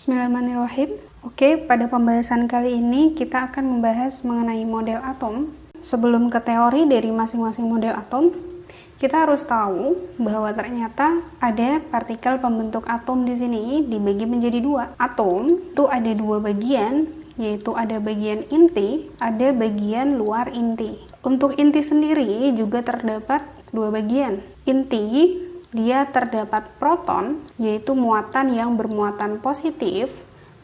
Bismillahirrahmanirrahim. Oke, pada pembahasan kali ini kita akan membahas mengenai model atom. Sebelum ke teori dari masing-masing model atom, kita harus tahu bahwa ternyata ada partikel pembentuk atom di sini dibagi menjadi dua. Atom itu ada dua bagian, yaitu ada bagian inti, ada bagian luar inti. Untuk inti sendiri juga terdapat dua bagian. Inti, dia terdapat proton, yaitu muatan yang bermuatan positif,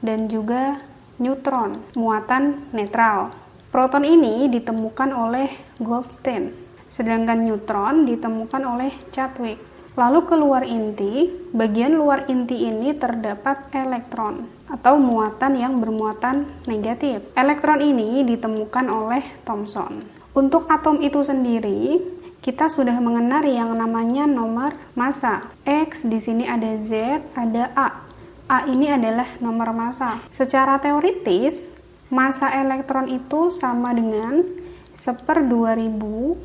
dan juga neutron, muatan netral. Proton ini ditemukan oleh Goldstein, sedangkan neutron ditemukan oleh Chadwick. Lalu keluar inti, bagian luar inti ini terdapat elektron atau muatan yang bermuatan negatif. Elektron ini ditemukan oleh Thomson. Untuk atom itu sendiri, kita sudah mengenal yang namanya nomor massa. X, di sini ada Z, ada A. A ini adalah nomor massa. Secara teoritis, massa elektron itu sama dengan 1/2000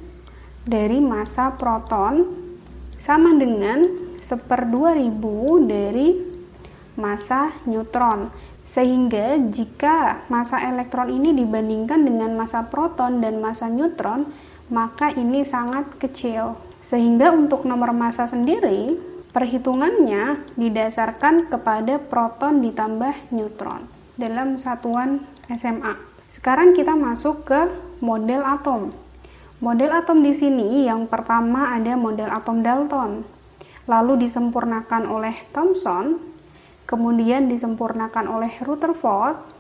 dari massa proton, sama dengan 1/2000 dari massa neutron. Sehingga jika massa elektron ini dibandingkan dengan massa proton dan massa neutron, maka ini sangat kecil. Sehingga untuk nomor massa sendiri, perhitungannya didasarkan kepada proton ditambah neutron dalam satuan SMA. Sekarang kita masuk ke model atom. Model atom di sini yang pertama ada model atom Dalton, lalu disempurnakan oleh Thomson, kemudian disempurnakan oleh Rutherford,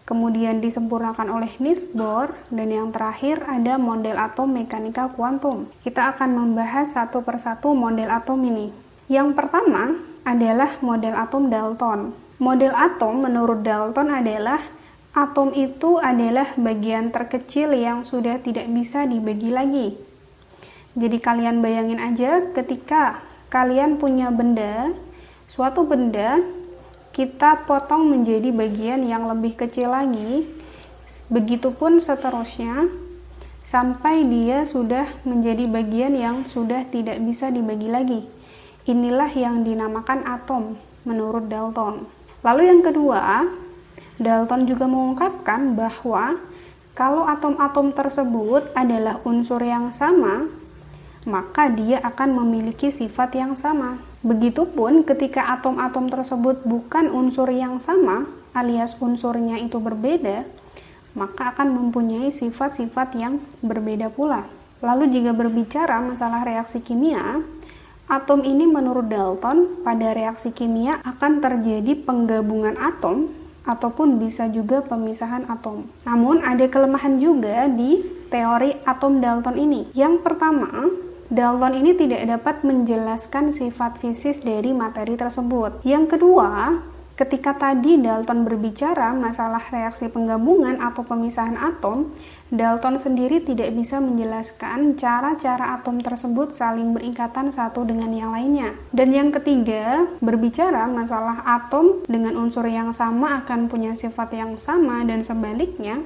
kemudian disempurnakan oleh Niels Bohr, dan yang terakhir ada model atom mekanika kuantum. Kita akan membahas satu persatu model atom ini. Yang pertama adalah model atom Dalton. Model atom menurut Dalton adalah atom itu adalah bagian terkecil yang sudah tidak bisa dibagi lagi. Jadi kalian bayangin aja ketika kalian punya benda, suatu benda kita potong menjadi bagian yang lebih kecil lagi, begitupun seterusnya sampai dia sudah menjadi bagian yang sudah tidak bisa dibagi lagi. Inilah yang dinamakan atom menurut Dalton. Lalu yang kedua, Dalton juga mengungkapkan bahwa kalau atom-atom tersebut adalah unsur yang sama, maka dia akan memiliki sifat yang sama. Begitupun ketika atom-atom tersebut bukan unsur yang sama, alias unsurnya itu berbeda, maka akan mempunyai sifat-sifat yang berbeda pula. Lalu jika berbicara masalah reaksi kimia, atom ini menurut Dalton pada reaksi kimia akan terjadi penggabungan atom ataupun bisa juga pemisahan atom. Namun ada kelemahan juga di teori atom Dalton ini. Yang pertama, Dalton ini tidak dapat menjelaskan sifat fisis dari materi tersebut. Yang kedua, ketika tadi Dalton berbicara masalah reaksi penggabungan atau pemisahan atom, Dalton sendiri tidak bisa menjelaskan cara-cara atom tersebut saling berikatan satu dengan yang lainnya. Dan yang ketiga, berbicara masalah atom dengan unsur yang sama akan punya sifat yang sama dan sebaliknya,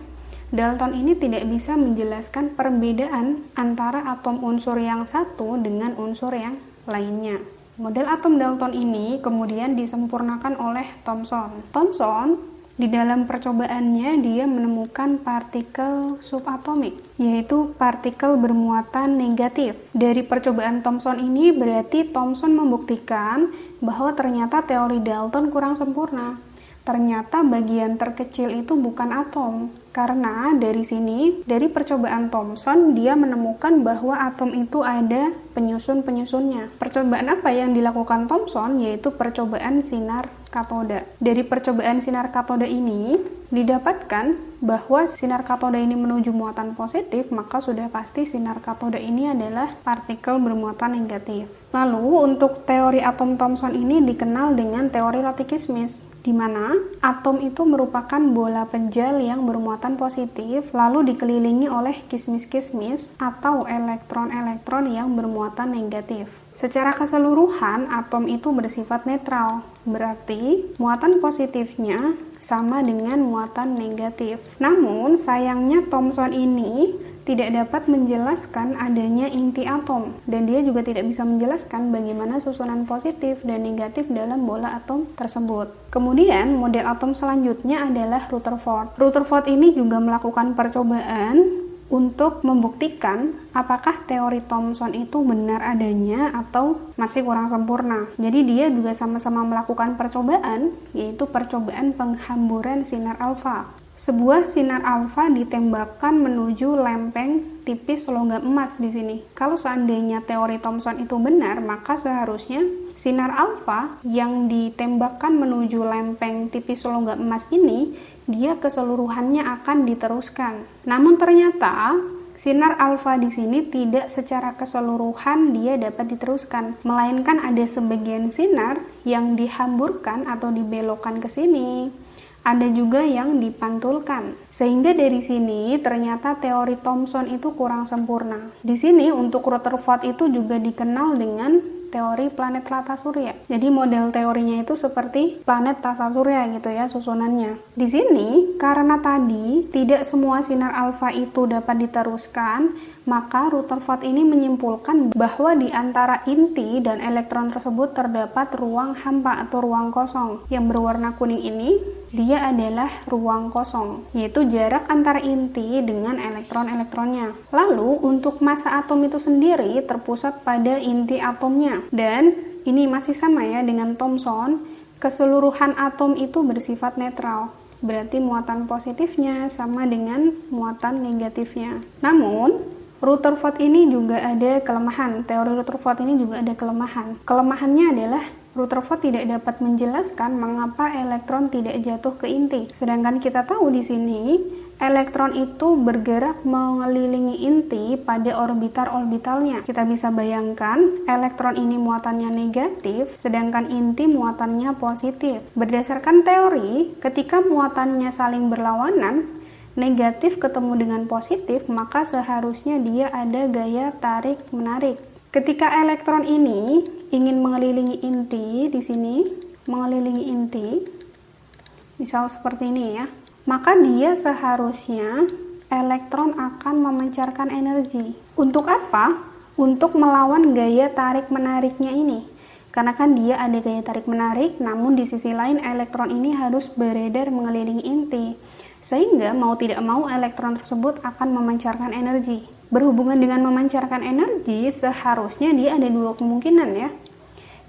Dalton ini tidak bisa menjelaskan perbedaan antara atom unsur yang satu dengan unsur yang lainnya. Model atom Dalton ini kemudian disempurnakan oleh Thomson. Thomson di dalam percobaannya dia menemukan partikel subatomik, yaitu partikel bermuatan negatif. Dari percobaan Thomson ini berarti Thomson membuktikan bahwa ternyata teori Dalton kurang sempurna. Ternyata bagian terkecil itu bukan atom, karena dari sini, dari percobaan Thomson, dia menemukan bahwa atom itu ada penyusun-penyusunnya. Percobaan apa yang dilakukan Thomson? Yaitu percobaan sinar katoda. Dari percobaan sinar katoda ini, didapatkan bahwa sinar katoda ini menuju muatan positif, maka sudah pasti sinar katoda ini adalah partikel bermuatan negatif. Lalu, untuk teori atom Thomson ini dikenal dengan teori roti kismis, di mana atom itu merupakan bola pejal yang bermuatan positif, lalu dikelilingi oleh kismis-kismis atau elektron-elektron yang bermuatan negatif. Secara keseluruhan, atom itu bersifat netral, berarti muatan positifnya sama dengan muatan negatif. Namun, sayangnya Thomson ini tidak dapat menjelaskan adanya inti atom, dan dia juga tidak bisa menjelaskan bagaimana susunan positif dan negatif dalam bola atom tersebut. Kemudian, model atom selanjutnya adalah Rutherford. Rutherford ini juga melakukan percobaan untuk membuktikan apakah teori Thomson itu benar adanya atau masih kurang sempurna. Jadi dia juga sama-sama melakukan percobaan, yaitu percobaan penghamburan sinar alfa. Sebuah sinar alfa ditembakkan menuju lempeng tipis logam emas di sini. Kalau seandainya teori Thomson itu benar, maka seharusnya sinar alfa yang ditembakkan menuju lempeng tipis logam emas ini, dia keseluruhannya akan diteruskan. Namun ternyata sinar alfa di sini tidak secara keseluruhan dia dapat diteruskan, melainkan ada sebagian sinar yang dihamburkan atau dibelokkan ke sini. Ada juga yang dipantulkan. Sehingga dari sini ternyata teori Thomson itu kurang sempurna. Di sini untuk Rutherford itu juga dikenal dengan teori planet tata surya. Jadi model teorinya itu seperti planet tata surya gitu ya susunannya. Di sini karena tadi tidak semua sinar alfa itu dapat diteruskan, maka Rutherford ini menyimpulkan bahwa di antara inti dan elektron tersebut terdapat ruang hampa atau ruang kosong. Yang berwarna kuning ini dia adalah ruang kosong, yaitu jarak antara inti dengan elektron-elektronnya. Lalu untuk massa atom itu sendiri terpusat pada inti atomnya. Dan ini masih sama ya dengan Thomson, keseluruhan atom itu bersifat netral. Berarti muatan positifnya sama dengan muatan negatifnya. Namun Rutherford ini juga ada kelemahan. Teori Rutherford ini juga ada kelemahan. Kelemahannya adalah Rutherford tidak dapat menjelaskan mengapa elektron tidak jatuh ke inti. Sedangkan kita tahu di sini elektron itu bergerak mengelilingi inti pada orbital-orbitalnya. Kita bisa bayangkan elektron ini muatannya negatif, sedangkan inti muatannya positif. Berdasarkan teori, ketika muatannya saling berlawanan, negatif ketemu dengan positif, maka seharusnya dia ada gaya tarik-menarik. Ketika elektron ini ingin mengelilingi inti di sini, mengelilingi inti, misal seperti ini ya, maka dia seharusnya elektron akan memancarkan energi. Untuk apa? Untuk melawan gaya tarik-menariknya ini. Karena kan dia ada gaya tarik-menarik, namun di sisi lain elektron ini harus beredar mengelilingi inti. Sehingga mau tidak mau elektron tersebut akan memancarkan energi. Berhubungan dengan memancarkan energi, seharusnya dia ada dua kemungkinan ya.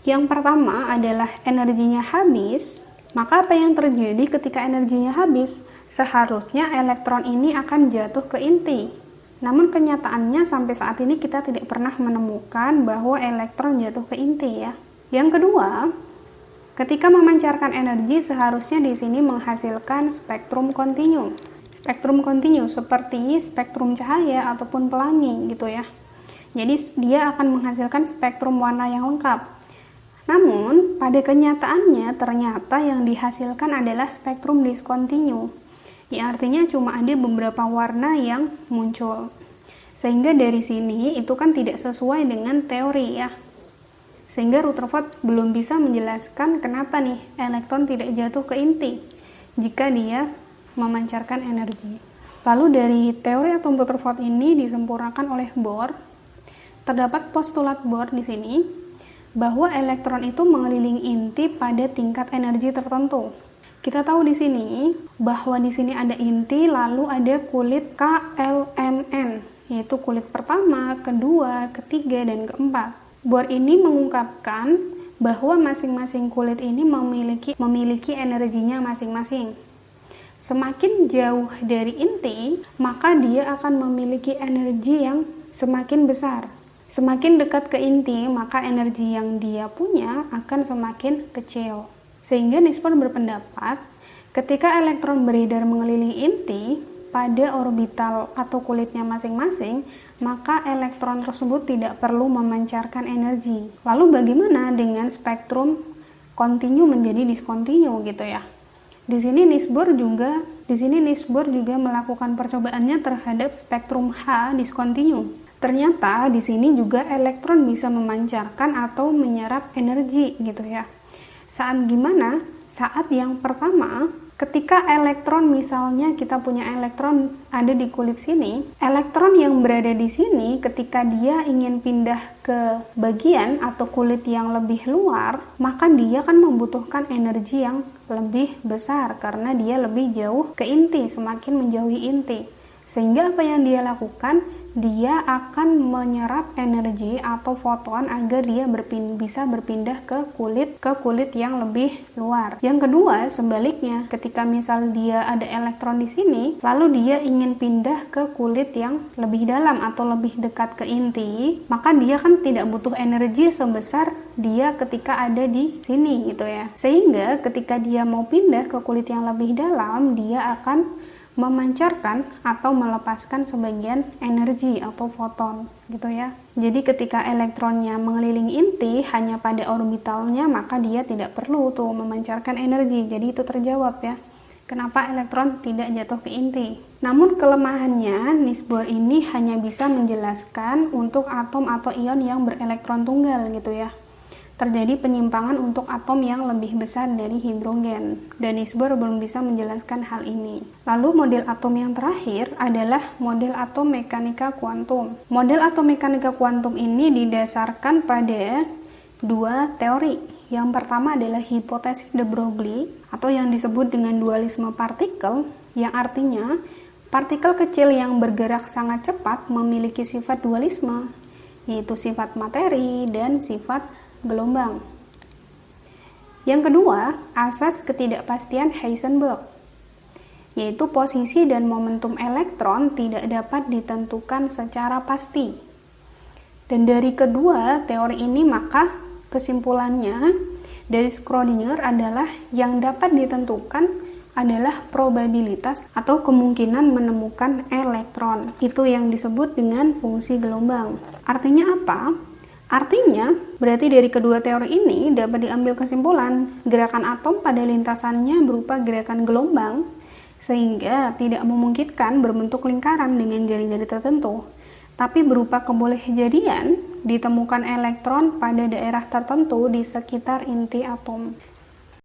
Yang pertama adalah energinya habis. Maka apa yang terjadi ketika energinya habis? Seharusnya elektron ini akan jatuh ke inti. Namun kenyataannya sampai saat ini kita tidak pernah menemukan bahwa elektron jatuh ke inti ya. Yang kedua, ketika memancarkan energi seharusnya di sini menghasilkan spektrum kontinu. Spektrum kontinu seperti spektrum cahaya ataupun pelangi gitu ya. Jadi dia akan menghasilkan spektrum warna yang lengkap. Namun pada kenyataannya ternyata yang dihasilkan adalah spektrum diskontinu. Ya artinya cuma ada beberapa warna yang muncul. Sehingga dari sini itu kan tidak sesuai dengan teori ya. Sehingga Rutherford belum bisa menjelaskan kenapa nih elektron tidak jatuh ke inti jika dia memancarkan energi. Lalu dari teori atom Rutherford ini disempurnakan oleh Bohr. Terdapat postulat Bohr di sini bahwa elektron itu mengelilingi inti pada tingkat energi tertentu. Kita tahu di sini bahwa di sini ada inti lalu ada kulit KLMN, yaitu kulit pertama, kedua, ketiga, dan keempat. Bohr ini mengungkapkan bahwa masing-masing kulit ini memiliki energinya masing-masing. Semakin jauh dari inti, maka dia akan memiliki energi yang semakin besar. Semakin dekat ke inti, maka energi yang dia punya akan semakin kecil. Sehingga Niels Bohr berpendapat, ketika elektron beredar mengelilingi inti pada orbital atau kulitnya masing-masing, maka elektron tersebut tidak perlu memancarkan energi. Lalu bagaimana dengan spektrum kontinu menjadi diskontinu gitu ya? Di sini Niels Bohr juga melakukan percobaannya terhadap spektrum H diskontinu. Ternyata di sini juga elektron bisa memancarkan atau menyerap energi gitu ya. Saat gimana? Saat yang pertama, Ketika elektron, misalnya kita punya elektron ada di kulit sini, elektron yang berada di sini ketika dia ingin pindah ke bagian atau kulit yang lebih luar, maka dia kan membutuhkan energi yang lebih besar karena dia lebih jauh ke inti, semakin menjauhi inti. Sehingga apa yang dia lakukan? Dia akan menyerap energi atau foton agar dia bisa berpindah ke kulit yang lebih luar. Yang kedua, sebaliknya, ketika misal dia ada elektron di sini, lalu dia ingin pindah ke kulit yang lebih dalam atau lebih dekat ke inti, maka dia kan tidak butuh energi sebesar dia ketika ada di sini gitu ya. Sehingga ketika dia mau pindah ke kulit yang lebih dalam, dia akan memancarkan atau melepaskan sebagian energi atau foton gitu ya. Jadi ketika elektronnya mengelilingi inti hanya pada orbitalnya, maka dia tidak perlu tuh memancarkan energi. Jadi itu terjawab ya, kenapa elektron tidak jatuh ke inti. Namun kelemahannya, Niels Bohr ini hanya bisa menjelaskan untuk atom atau ion yang berelektron tunggal gitu ya. Terjadi penyimpangan untuk atom yang lebih besar dari hidrogen, dan Niels Bohr belum bisa menjelaskan hal ini. Lalu model atom yang terakhir adalah model atom mekanika kuantum. Model atom mekanika kuantum ini didasarkan pada dua teori. Yang pertama adalah hipotesis de Broglie atau yang disebut dengan dualisme partikel, yang artinya partikel kecil yang bergerak sangat cepat memiliki sifat dualisme, yaitu sifat materi dan sifat gelombang. Yang kedua, asas ketidakpastian Heisenberg, yaitu posisi dan momentum elektron tidak dapat ditentukan secara pasti. Dan dari kedua teori ini, maka kesimpulannya dari Schrödinger adalah yang dapat ditentukan adalah probabilitas atau kemungkinan menemukan elektron. Itu yang disebut dengan fungsi gelombang. Artinya apa? Artinya, berarti dari kedua teori ini dapat diambil kesimpulan gerakan atom pada lintasannya berupa gerakan gelombang, sehingga tidak memungkinkan berbentuk lingkaran dengan jari-jari tertentu, tapi berupa kebolehjadian ditemukan elektron pada daerah tertentu di sekitar inti atom.